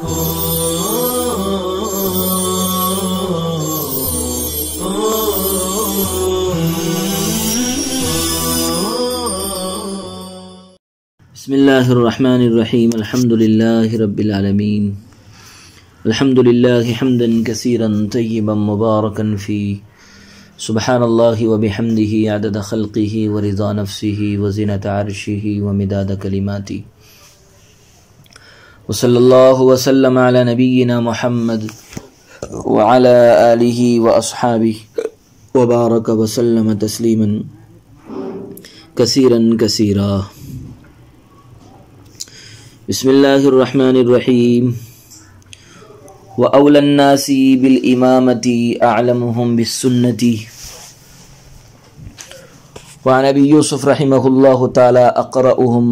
بسم اللہ الرحمن الرحیم الحمد للہ رب العالمین الحمد للہ حمدا کثیرا طیبا مبارکا فی سبحان اللہ وبحمدہ عدد خلقہ ورضا نفسہ وزنۃ عرشہ ومداد کلماتہ وصلی اللہ وسلم علی نبینا محمد وعلی آلہ واصحابہ وبارک وسلم تسلیما کثیرا کثیرا۔ بسم اللہ الرحمن الرحیم وأولى الناس بالإمامة أعلمهم بالسنة وعن أبي يوسف رحمه الله تعالى أقرأهم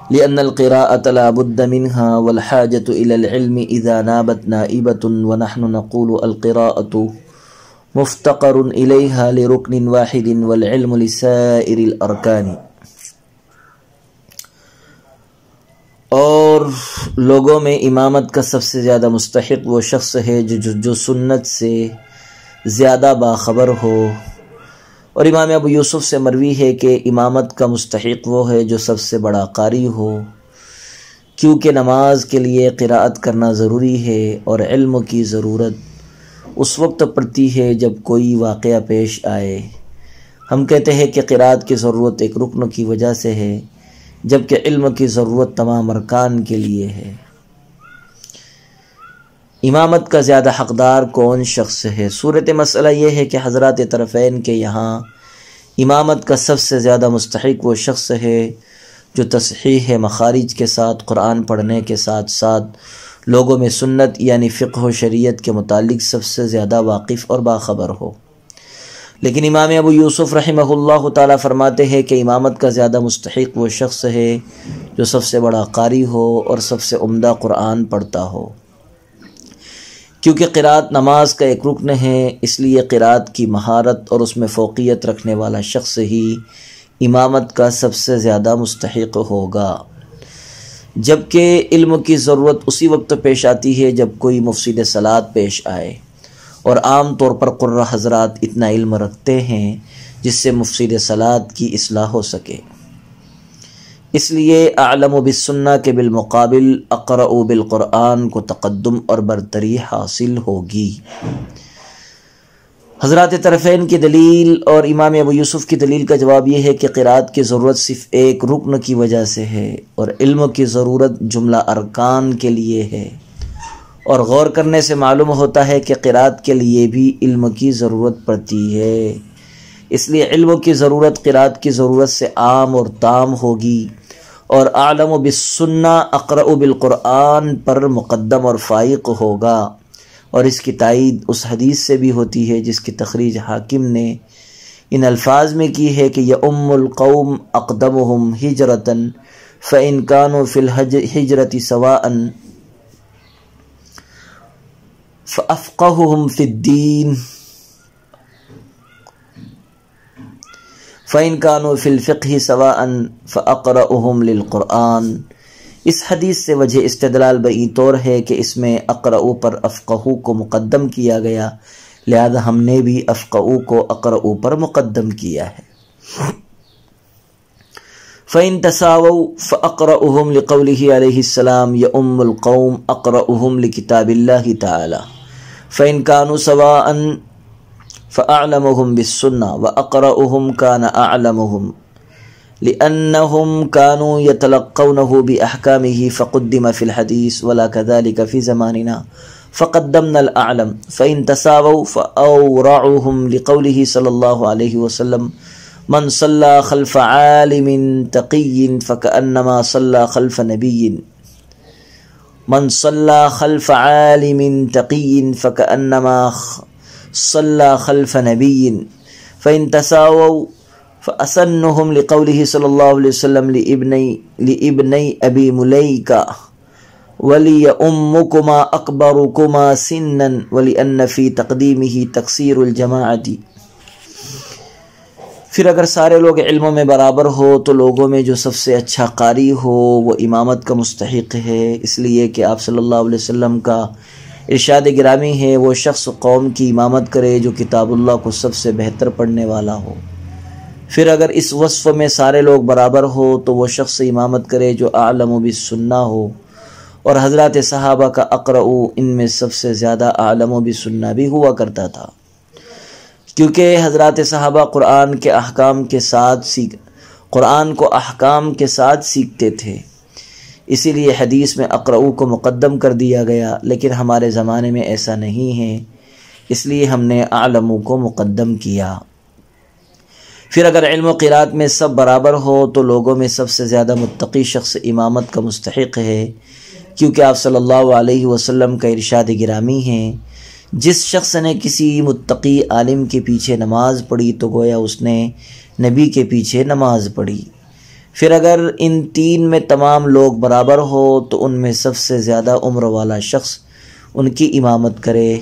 لأن القراءة لا بد منها والحاجة إلى العلم إذا نابت نائبة ونحن نقول القراءة مفتقر إليها لركن واحد والعلم لسائر الأركان۔ اور لوگوں میں امامت کا سب سے زیادہ مستحق وہ شخص ہے جو سنت سے زیادہ باخبر ہو، اور امام ابو یوسف سے مروی ہے کہ امامت کا مستحق وہ ہے جو سب سے بڑا قاری ہو، کیونکہ نماز کے لیے قراءت کرنا ضروری ہے اور علم کی ضرورت اس وقت پڑتی ہے جب کوئی واقعہ پیش آئے۔ ہم کہتے ہیں کہ قراءت کی ضرورت ایک رکن کی وجہ سے ہے، جبکہ علم کی ضرورت تمام ارکان کے لیے ہے۔ امامت کا زیادہ حقدار کون شخص ہے؟ صورت مسئلہ یہ ہے کہ حضرات طرفین کے یہاں امامت کا سب سے زیادہ مستحق وہ شخص ہے جو تصحیح مخارج کے ساتھ قرآن پڑھنے کے ساتھ ساتھ لوگوں میں سنت یعنی فقہ و شریعت کے متعلق سب سے زیادہ واقف اور باخبر ہو۔ لیکن امام ابو یوسف رحمہ اللہ تعالیٰ فرماتے ہیں کہ امامت کا زیادہ مستحق وہ شخص ہے جو سب سے بڑا قاری ہو اور سب سے عمدہ قرآن پڑھتا ہو، کیونکہ قراءت نماز کا ایک رکن ہے، اس لیے قراءت کی مہارت اور اس میں فوقیت رکھنے والا شخص ہی امامت کا سب سے زیادہ مستحق ہوگا، جبکہ علم کی ضرورت اسی وقت پیش آتی ہے جب کوئی مفسد صلاۃ پیش آئے، اور عام طور پر قرہ حضرات اتنا علم رکھتے ہیں جس سے مفسد صلاۃ کی اصلاح ہو سکے، اس لیے اعلم بالسنہ کے بالمقابل اقرأ بالقرآن کو تقدم اور برتری حاصل ہوگی۔ حضرات طرفین کی دلیل اور امام ابو یوسف کی دلیل کا جواب یہ ہے کہ قراءت کی ضرورت صرف ایک رکن کی وجہ سے ہے اور علم کی ضرورت جملہ ارکان کے لیے ہے، اور غور کرنے سے معلوم ہوتا ہے کہ قراءت کے لیے بھی علم کی ضرورت پڑتی ہے، اس لیے علم کی ضرورت قراءت کی ضرورت سے عام اور تام ہوگی، اور اعلم بالسنہ اقرأ بالقرآن پر مقدم اور فائق ہوگا، اور اس کی تائید اس حدیث سے بھی ہوتی ہے جس کی تخریج حاکم نے ان الفاظ میں کی ہے کہ یؤم القوم اقدمہم ہجرتاً فإن كانوا فی الہجرۃ سواء فأفقههم في الدين فإن كانوا في الفقه سواء فأقرأهم للقرآن۔ اس حدیث سے وجہ استدلال بئی طور ہے کہ اس میں اقرأ پر افقہ کو مقدم کیا گیا، لہذا ہم نے بھی افقہ کو اقرأ پر مقدم کیا ہے۔ فإن تساووا فأقرأهم لقوله عليه السلام يؤم القوم أقرأهم لكتاب الله تعالى، فإن كانوا سواء فأعلمهم بالسنة وأقرأهم كان أعلمهم لأنهم كانوا يتلقونه بأحكامه فقدم في الحديث ولا كذلك في زماننا فقدمنا الأعلم، فإن تساووا فأورعهم لقوله صلى الله عليه وسلم من صلى خلف عالم تقي فكأنما صلى خلف نبي، من صلى خلف عالم تقي فكأنما صلى خلف نبي، فإن تساووا فأسنهم لقوله صلى الله عليه وسلم لابني أبي مليكة وليؤمكما أكبركما سنا ولأن في تقديمه تقصير الجماعة، پھر اگر سارے لوگ علموں میں برابر ہو تو لوگوں میں جو سب سے اچھا قاری ہو وہ امامت کا مستحق ہے، اس لیے کہ آپ صلی اللہ علیہ وسلم کا ارشاد گرامی ہے وہ شخص قوم کی امامت کرے جو کتاب اللہ کو سب سے بہتر پڑھنے والا ہو۔ پھر اگر اس وصف میں سارے لوگ برابر ہو تو وہ شخص امامت کرے جو اعلم بالسنہ ہو، اور حضرات صحابہ کا اقرأ ان میں سب سے زیادہ اعلم بالسنہ بھی ہوا کرتا تھا، کیونکہ حضرات صحابہ قرآن کو احکام کے ساتھ سیکھتے تھے، اسی لیے حدیث میں اقرأ کو مقدم کر دیا گیا، لیکن ہمارے زمانے میں ایسا نہیں ہے، اس لیے ہم نے اعلم کو مقدم کیا۔ پھر اگر علم و قرات میں سب برابر ہو تو لوگوں میں سب سے زیادہ متقی شخص امامت کا مستحق ہے، کیونکہ آپ صلی اللہ علیہ وسلم کا ارشاد گرامی ہے جس شخص نے کسی متقی عالم کے پیچھے نماز پڑھی تو گویا اس نے نبی کے پیچھے نماز پڑھی۔ پھر اگر ان تین میں تمام لوگ برابر ہو تو ان میں سب سے زیادہ عمر والا شخص ان کی امامت کرے،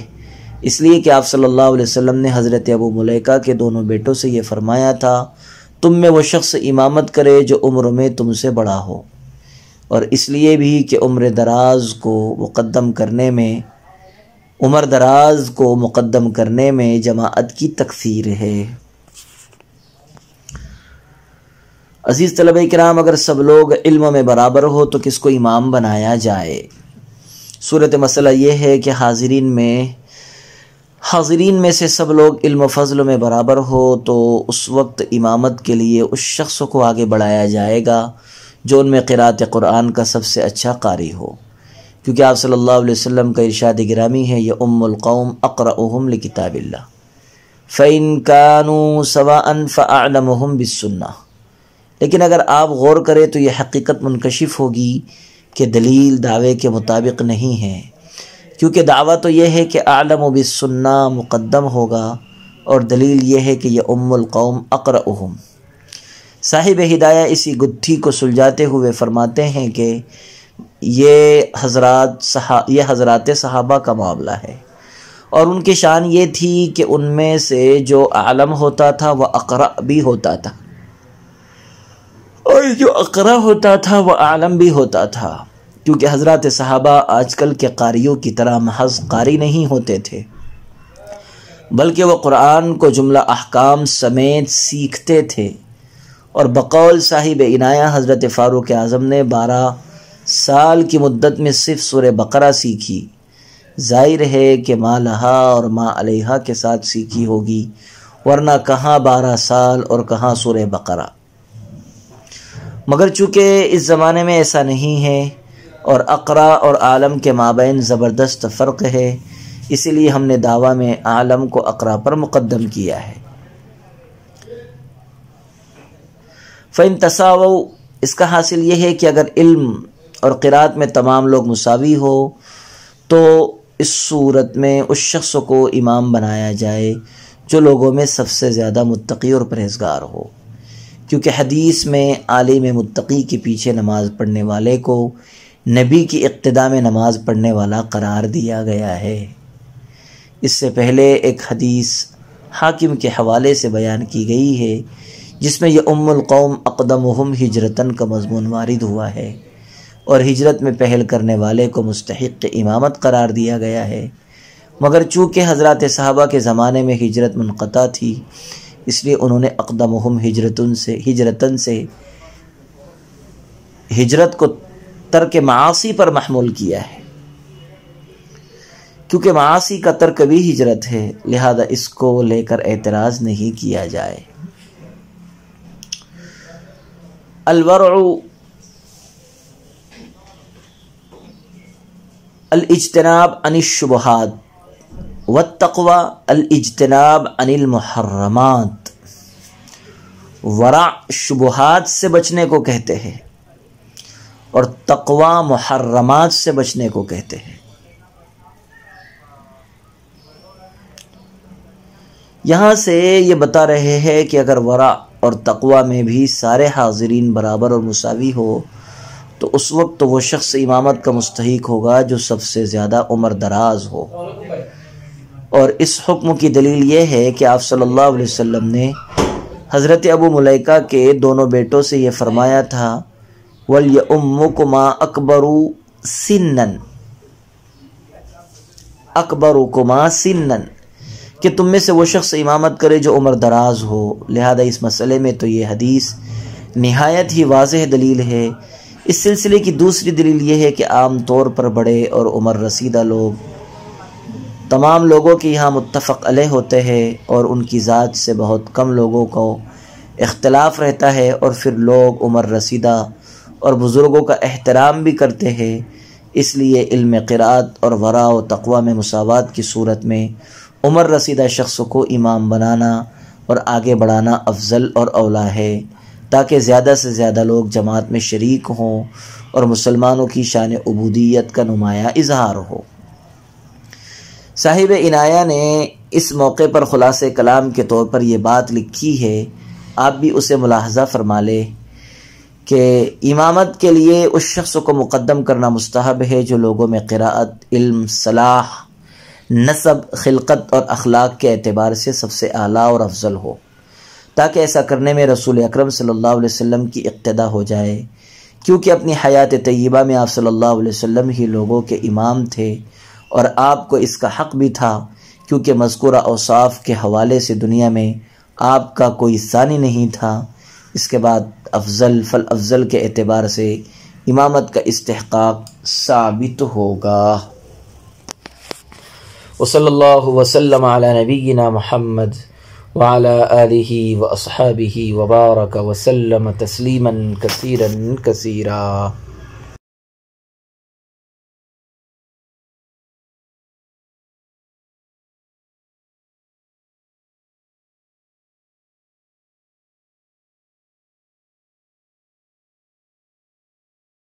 اس لیے کہ آپ صلی اللہ علیہ وسلم نے حضرت ابو ملیکہ کے دونوں بیٹوں سے یہ فرمایا تھا تم میں وہ شخص امامت کرے جو عمر میں تم سے بڑا ہو، اور اس لیے بھی کہ عمر دراز کو مقدم کرنے میں جماعت کی تکثیر ہے۔ عزیز طلبہ کرام، اگر سب لوگ علم میں برابر ہو تو کس کو امام بنایا جائے؟ صورت مسئلہ یہ ہے کہ حاضرین میں سے سب لوگ علم و فضل میں برابر ہو تو اس وقت امامت کے لیے اس شخص کو آگے بڑھایا جائے گا جو ان میں قرات قرآن کا سب سے اچھا قاری ہو، کیونکہ آپ صلی اللہ علیہ وسلم کا ارشاد گرامی ہے یہ القوم اقرأہم لکتاب اللہ فإن كانوا سواء فأعلمہم بالسنہ۔ لیکن اگر آپ غور کریں تو یہ حقیقت منکشف ہوگی کہ دلیل دعوے کے مطابق نہیں ہے، کیونکہ دعویٰ تو یہ ہے کہ اعلم بالسنہ مقدم ہوگا، اور دلیل یہ ہے کہ یہ القوم اقرأہم۔ صاحب ہدایہ اسی گتھی کو سلجھاتے ہوئے فرماتے ہیں کہ یہ حضرات صحابہ کا معاملہ ہے، اور ان کی شان یہ تھی کہ ان میں سے جو عالم ہوتا تھا وہ اقرأ بھی ہوتا تھا، اور جو اقرأ ہوتا تھا وہ عالم بھی ہوتا تھا، کیونکہ حضرات صحابہ آج کل کے قاریوں کی طرح محض قاری نہیں ہوتے تھے، بلکہ وہ قرآن کو جملہ احکام سمیت سیکھتے تھے، اور بقول صاحب عنایہ حضرت فاروق اعظم نے 12 سال کی مدت میں صرف سورہ بقرہ سیکھی، ظاہر ہے کہ ما لہا اور ما علیہا کے ساتھ سیکھی ہوگی، ورنہ کہاں 12 سال اور کہاں سورہ بقرہ۔ مگر چونکہ اس زمانے میں ایسا نہیں ہے اور اقرا اور عالم کے مابین زبردست فرق ہے، اسی لیے ہم نے دعویٰ میں عالم کو اقرا پر مقدم کیا ہے۔ فَإِن تَسَاوَوْا، اس کا حاصل یہ ہے کہ اگر علم اور قرات میں تمام لوگ مساوی ہو تو اس صورت میں اس شخص کو امام بنایا جائے جو لوگوں میں سب سے زیادہ متقی اور پرہیزگار ہو، کیونکہ حدیث میں عالم متقی کے پیچھے نماز پڑھنے والے کو نبی کی اقتداء میں نماز پڑھنے والا قرار دیا گیا ہے۔ اس سے پہلے ایک حدیث حاکم کے حوالے سے بیان کی گئی ہے جس میں یہ القوم اقدمہم ہجرتاً کا مضمون وارد ہوا ہے، اور ہجرت میں پہل کرنے والے کو مستحق امامت قرار دیا گیا ہے، مگر چونکہ حضرات صحابہ کے زمانے میں ہجرت منقطع تھی اس لیے انہوں نے اقدمہم ہجرتاً سے ہجرت کو ترک معاصی پر محمول کیا ہے، کیونکہ معاصی کا ترک بھی ہجرت ہے، لہذا اس کو لے کر اعتراض نہیں کیا جائے۔ الورع الاجتناب عن الشبہات والتقوی الاجتناب عن المحرمات۔ ورع شبہات سے بچنے کو کہتے ہیں اور تقوی محرمات سے بچنے کو کہتے ہیں۔ یہاں سے یہ بتا رہے ہیں کہ اگر ورع اور تقوی میں بھی سارے حاضرین برابر اور مساوی ہو تو اس وقت وہ شخص امامت کا مستحق ہوگا جو سب سے زیادہ عمر دراز ہو، اور اس حکم کی دلیل یہ ہے کہ آپ صلی اللہ علیہ وسلم نے حضرت ابو ملیکہ کے دونوں بیٹوں سے یہ فرمایا تھا وَلْيَؤُمُّكُمَا أَكْبَرُكُمَا سِنًّا کہ تم میں سے وہ شخص امامت کرے جو عمر دراز ہو۔ لہذا اس مسئلے میں تو یہ حدیث نہایت ہی واضح دلیل ہے۔ اس سلسلے کی دوسری دلیل یہ ہے کہ عام طور پر بڑے اور عمر رسیدہ لوگ تمام لوگوں کے یہاں متفق علیہ ہوتے ہیں اور ان کی ذات سے بہت کم لوگوں کو اختلاف رہتا ہے، اور پھر لوگ عمر رسیدہ اور بزرگوں کا احترام بھی کرتے ہیں۔ اس لیے علم قرات اور ورع و تقوی میں مساوات کی صورت میں عمر رسیدہ شخص کو امام بنانا اور آگے بڑھانا افضل اور اولا ہے، تاکہ زیادہ سے زیادہ لوگ جماعت میں شریک ہوں اور مسلمانوں کی شان عبودیت کا نمایاں اظہار ہو۔ صاحب عنایہ نے اس موقع پر خلاصہ کلام کے طور پر یہ بات لکھی ہے، آپ بھی اسے ملاحظہ فرما لیں کہ امامت کے لیے اس شخص کو مقدم کرنا مستحب ہے جو لوگوں میں قراءت، علم، صلاح، نسب، خلقت اور اخلاق کے اعتبار سے سب سے اعلیٰ اور افضل ہو، تاکہ ایسا کرنے میں رسول اکرم صلی اللہ علیہ وسلم کی اقتدا ہو جائے، کیونکہ اپنی حیات طیبہ میں آپ صلی اللہ علیہ وسلم ہی لوگوں کے امام تھے، اور آپ کو اس کا حق بھی تھا، کیونکہ مذکورہ اوصاف کے حوالے سے دنیا میں آپ کا کوئی ثانی نہیں تھا۔ اس کے بعد افضل فالافضل کے اعتبار سے امامت کا استحقاق ثابت ہوگا۔ وصلی اللہ وسلم علی نبینا محمد وعلی آلہ واصحابہ وبارک وسلم تسلیما کثیرا کثیرا۔